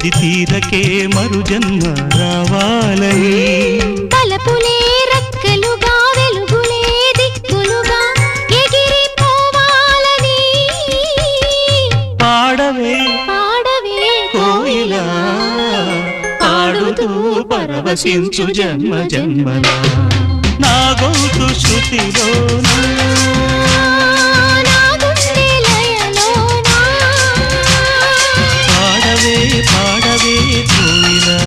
అది తీరకే మరు జన్మ రావాలని తలపులే రక్కలుగా వెలుగులే దిక్కులుగా ఎగిరిపోవాలని పాడవే పాడవే కోయిలా పాడుతూ పరవశించు జన్మ జన్మలా నా గొంతు శృతిలోనా నా గుండె లయలోనా పాడవే పాడ